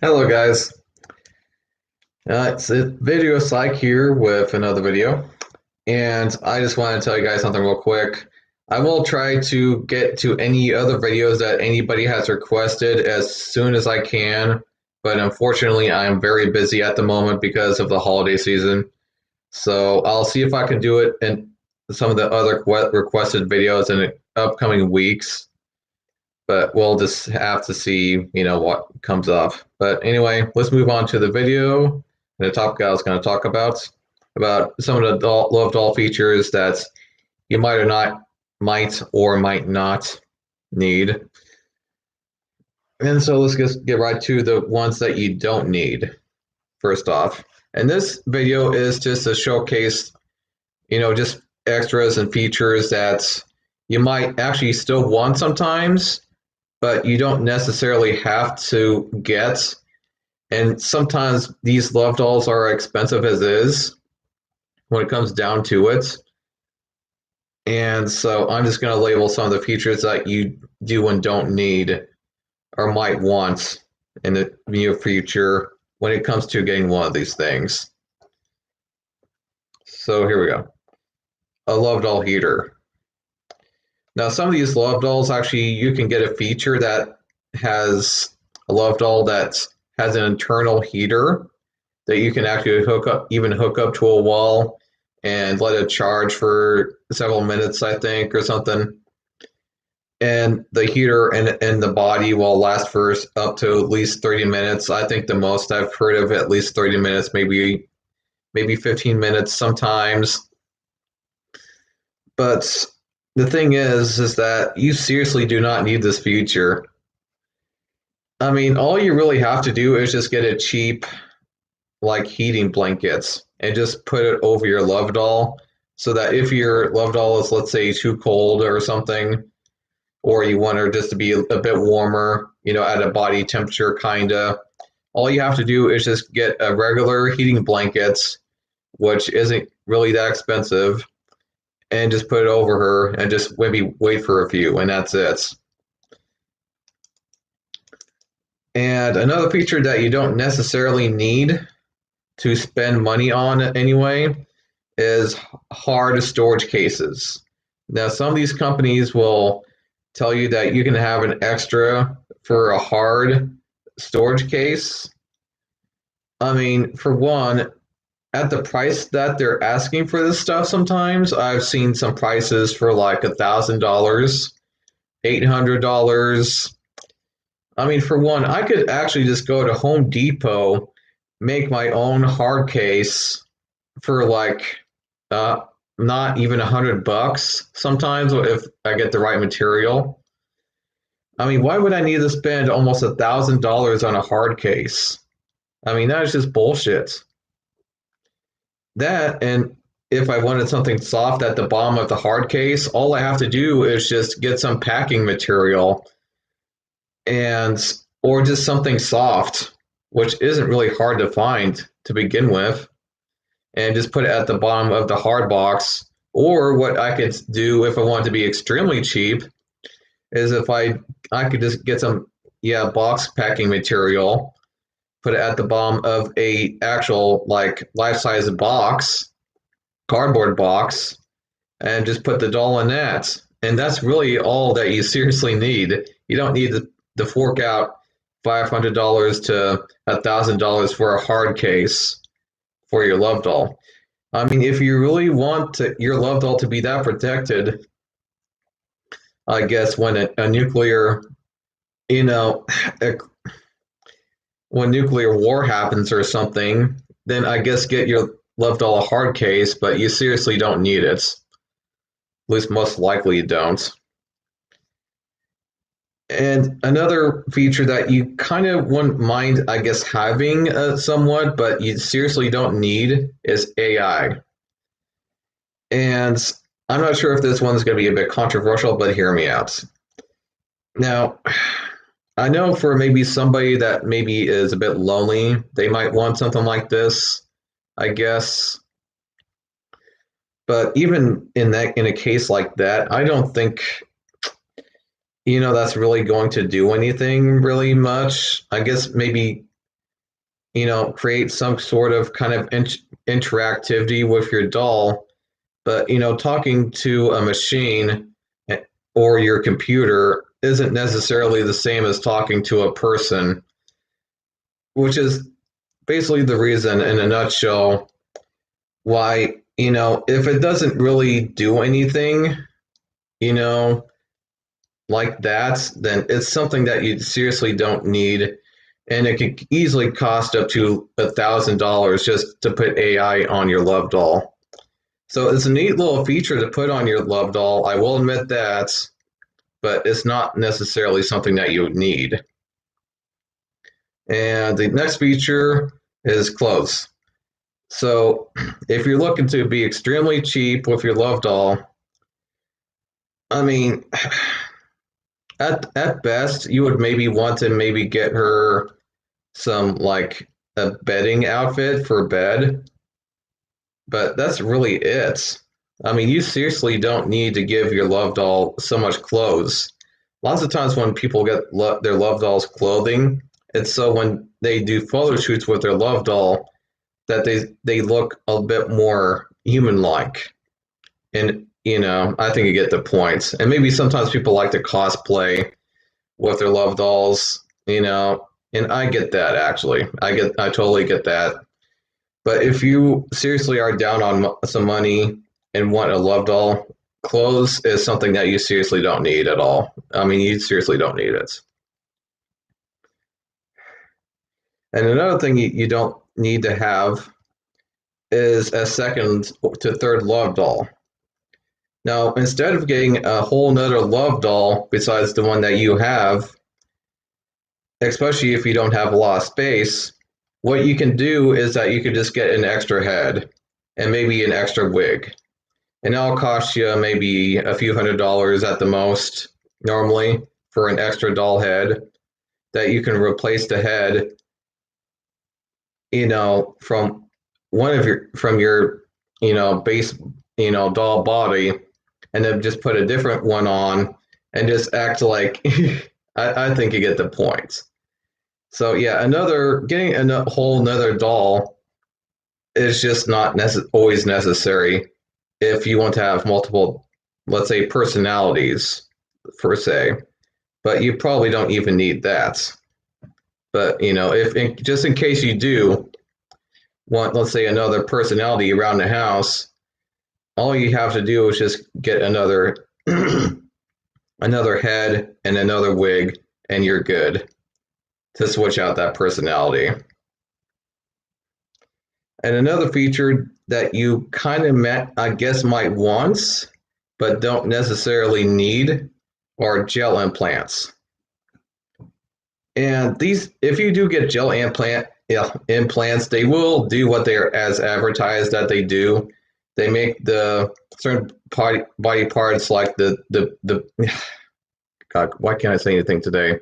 Hello guys, it's Video Psych here with another video, and I just want to tell you guys something real quick. I will try to get to any other videos that anybody has requested as soon as I can, but unfortunately I am very busy at the moment because of the holiday season. So I'll see if I can do it in some of the other requested videos in the upcoming weeks, but we'll just have to see, what comes up. But anyway, let's move on to the video. The topic I was going to talk about some of the love doll features that you might or might not need. And so let's just get right to the ones that you don't need. First off, and this video is just to showcase, just extras and features that you might actually still want sometimes, but you don't necessarily have to get. And sometimes these love dolls are expensive as is when it comes down to it. And so I'm just going to label some of the features that you do and don't need or might want in the near future when it comes to getting one of these things. So here we go. A love doll heater. Now, some of these love dolls, actually, you can get a feature that has a love doll that has an internal heater that you can actually hook up to a wall and let it charge for several minutes, I think, or something. And the heater and the body will last for up to at least 30 minutes. I think the most I've heard of at least 30 minutes, maybe 15 minutes sometimes. But the thing is that you seriously do not need this feature. I mean, all you really have to do is just get a cheap, like, heating blankets and just put it over your love doll so that if your love doll is, let's say, too cold or something, or you want her just to be a bit warmer, at a body temperature, kinda, all you have to do is just get a regular heating blankets, which isn't really that expensive, and just put it over her and just maybe wait for a few, and that's it. And another feature that you don't necessarily need to spend money on anyway is hard storage cases. Now, some of these companies will tell you that you can have an extra for a hard storage case. I mean, for one, at the price that they're asking for this stuff, sometimes I've seen some prices for like $1,000, $800. I mean, for one, I could actually just go to Home Depot, make my own hard case for like not even $100 sometimes if I get the right material. I mean, why would I need to spend almost $1,000 on a hard case? I mean, that is just bullshit. That, and if I wanted something soft at the bottom of the hard case, all I have to do is just get some packing material and or just something soft, which isn't really hard to find to begin with, and just put it at the bottom of the hard box. Or what I could do if I wanted to be extremely cheap is if I could just get some box packing material, put it at the bottom of a actual like life-size box, cardboard box, and just put the doll in that. And that's really all that you seriously need. You don't need to fork out $500 to $1,000 for a hard case for your love doll. I mean, if you really want your love doll to be that protected, I guess when a nuclear, you know, when nuclear war happens or something, then I guess get your love doll a hard case, but you seriously don't need it. At least most likely you don't. And another feature that you kind of wouldn't mind, I guess, having somewhat, but you seriously don't need is AI. And I'm not sure if this one's going to be a bit controversial, but hear me out. Now, I know for maybe somebody that maybe is a bit lonely, they might want something like this, I guess. But even in a case like that, I don't think that's really going to do anything really much. I guess maybe create some sort of kind of interactivity with your doll. But, talking to a machine or your computer isn't necessarily the same as talking to a person, which is basically the reason, in a nutshell, why, if it doesn't really do anything, you know, like that, then it's something that you seriously don't need. And it could easily cost up to $1,000 just to put AI on your love doll. So it's a neat little feature to put on your love doll. I will admit that, but it's not necessarily something that you would need. And the next feature is clothes. So if you're looking to be extremely cheap with your love doll, I mean, at best, you would maybe want to maybe get her some like a bedding outfit for bed, but that's really it. I mean, you seriously don't need to give your love doll so much clothes. Lots of times when people get their love doll's clothing, it's so when they do photo shoots with their love doll that they look a bit more human-like. And I think you get the point. And maybe sometimes people like to cosplay with their love dolls, and I get that actually. I totally get that. But if you seriously are down on some money and want a love doll, clothes is something that you seriously don't need at all. I mean, you seriously don't need it. And another thing you don't need to have is a second to third love doll. Now, instead of getting a whole nother love doll besides the one that you have, especially if you don't have a lot of space, what you can do is that you could just get an extra head and maybe an extra wig. And that'll cost you maybe a few $100s at the most, normally, for an extra doll head that you can replace the head, from your base, doll body, and then just put a different one on and just act like I think you get the point. So yeah, getting a whole another doll is just not always necessary if you want to have multiple, let's say, personalities per se. But you probably don't even need that. But if just in case you do want, let's say, another personality around the house, all you have to do is just get another another head and another wig, and you're good to switch out that personality. And another feature that you kind of I guess might want, but don't necessarily need, are gel implants. And these, if you do get gel implants, they will do what they're as advertised that they do. They make the certain body parts like the God, why can't I say anything today?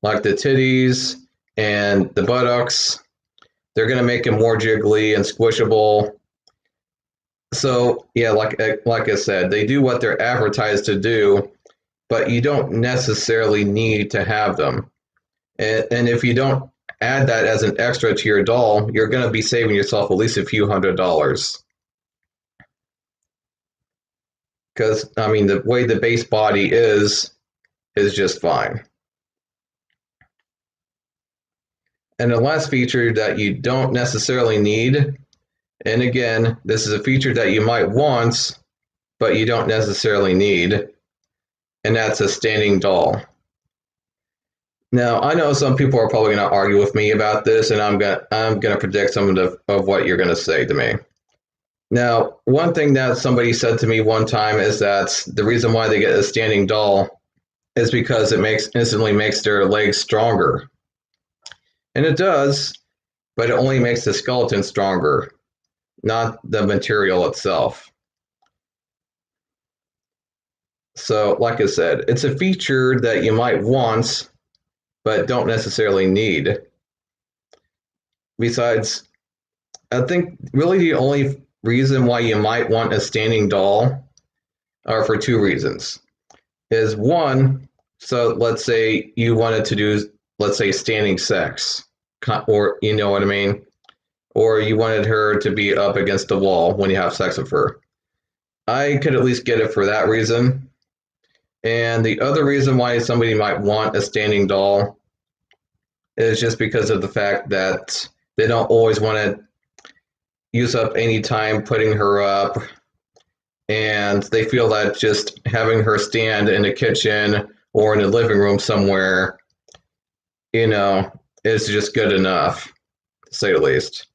Like the titties and the buttocks, they're going to make them more jiggly and squishable. So yeah, like I said, they do what they're advertised to do, but you don't necessarily need to have them. And if you don't add that as an extra to your doll, you're going to be saving yourself at least a few $100s. Because, I mean, the way the base body is just fine. And the last feature that you don't necessarily need, and again, this is a feature that you might want, but you don't necessarily need, and that's a standing doll. Now, I know some people are probably going to argue with me about this, and I'm gonna predict some of what you're going to say to me. Now, one thing that somebody said to me one time is that the reason why they get a standing doll is because it instantly makes their legs stronger. And it does, but it only makes the skeleton stronger, not the material itself. So, like I said, it's a feature that you might want, but don't necessarily need. Besides, I think really the only reason why you might want a standing doll are for two reasons. Is one, so let's say you wanted to do, let's say, standing sex. or you know what I mean, or you wanted her to be up against the wall when you have sex with her. I could at least get it for that reason. And the other reason why somebody might want a standing doll is just because of the fact that they don't always want to use up any time putting her up, and they feel that just having her stand in the kitchen or in the living room somewhere, you know, is just good enough, to say the least.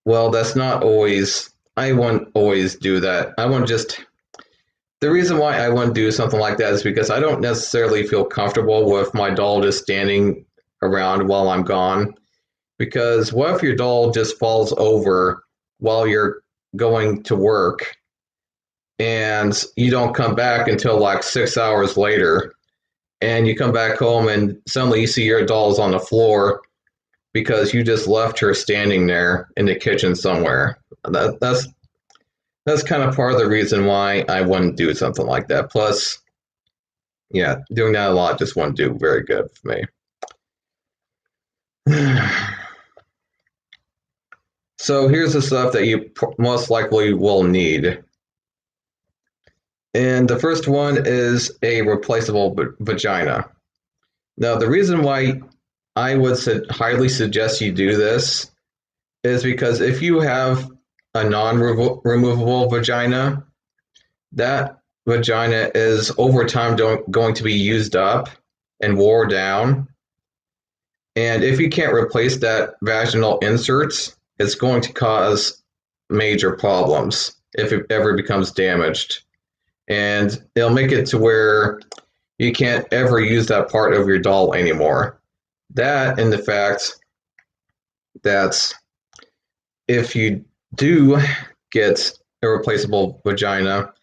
Well, that's not always, I won't always do that. I won't just, the reason why I wouldn't do something like that is because I don't necessarily feel comfortable with my doll just standing around while I'm gone. Because what if your doll just falls over while you're going to work and you don't come back until like 6 hours later, and you come back home and suddenly you see your doll's on the floor because you just left her standing there in the kitchen somewhere. That's kind of part of the reason why I wouldn't do something like that. Plus, yeah, doing that a lot just wouldn't do very good for me. So here's the stuff that you most likely will need. And the first one is a replaceable vagina. Now, the reason why I would highly suggest you do this is because if you have a non-removable vagina, that vagina is over time going to be used up and wore down. And if you can't replace that vaginal inserts, it's going to cause major problems if it ever becomes damaged. And it'll make it to where you can't ever use that part of your doll anymore. That and the fact that if you do get a replaceable vagina,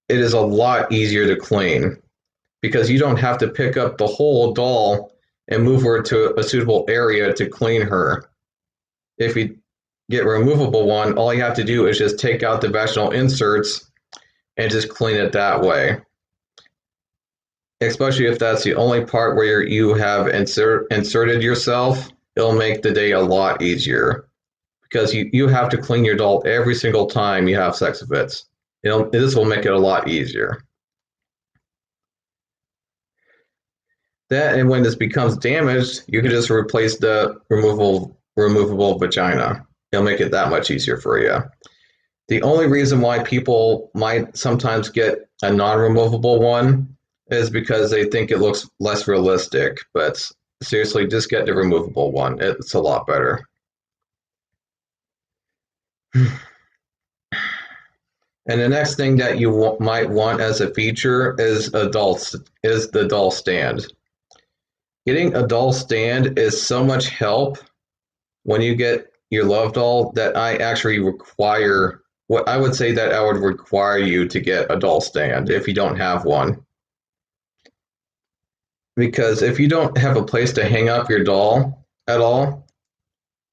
it is a lot easier to clean because you don't have to pick up the whole doll and move her to a suitable area to clean her. If you get a removable one, all you have to do is just take out the vaginal inserts and just clean it that way. Especially if that's the only part where you have inserted yourself, it'll make the day a lot easier because you have to clean your doll every single time you have sex with it. This will make it a lot easier. That, and when this becomes damaged, you can just replace the removable vagina. It'll make it that much easier for you. The only reason why people might sometimes get a non-removable one is because they think it looks less realistic. But seriously, just get the removable one. It's a lot better. And the next thing that you might want as a feature is the doll stand. Getting a doll stand is so much help when you get your love doll that I actually require, what I would say that I would require you to get a doll stand if you don't have one. Because if you don't have a place to hang up your doll at all,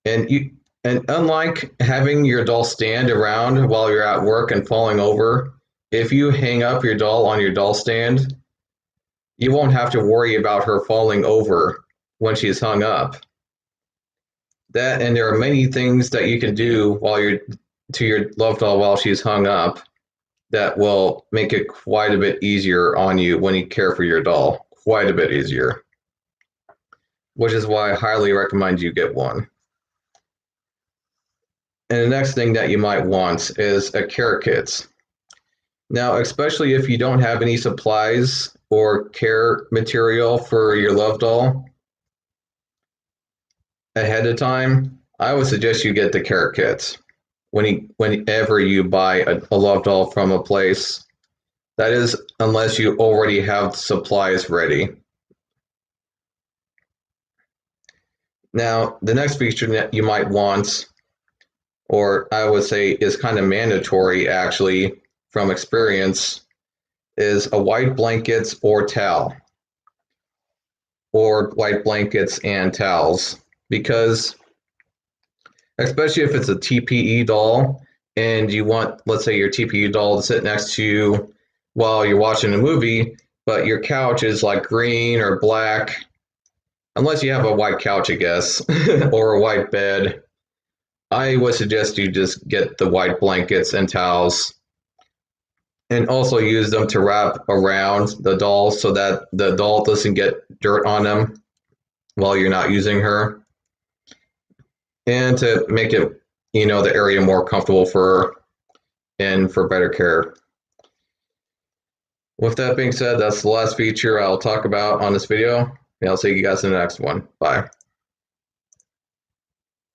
and unlike having your doll stand around while you're at work and falling over, if you hang up your doll on your doll stand, you won't have to worry about her falling over when she's hung up. That, and there are many things that you can do while you're to your love doll while she's hung up that will make it quite a bit easier on you when you care for your doll. Quite a bit easier. Which is why I highly recommend you get one. And the next thing that you might want is a care kit. Now, especially if you don't have any supplies or care material for your love doll ahead of time, I would suggest you get the care kit whenever you buy a love doll from a place. That is, unless you already have supplies ready. Now, the next feature that you might want, or I would say is kind of mandatory actually from experience, is a white blankets or towel, or white blankets and towels, because especially if it's a TPE doll and you want, let's say, your TPE doll to sit next to you while you're watching a movie, but your couch is like green or black, unless you have a white couch, I guess, or a white bed. I would suggest you just get the white blankets and towels and also use them to wrap around the doll so that the doll doesn't get dirt on them while you're not using her, and to make it, the area more comfortable for her and for better care. With that being said, that's the last feature I'll talk about on this video, and I'll see you guys in the next one. Bye.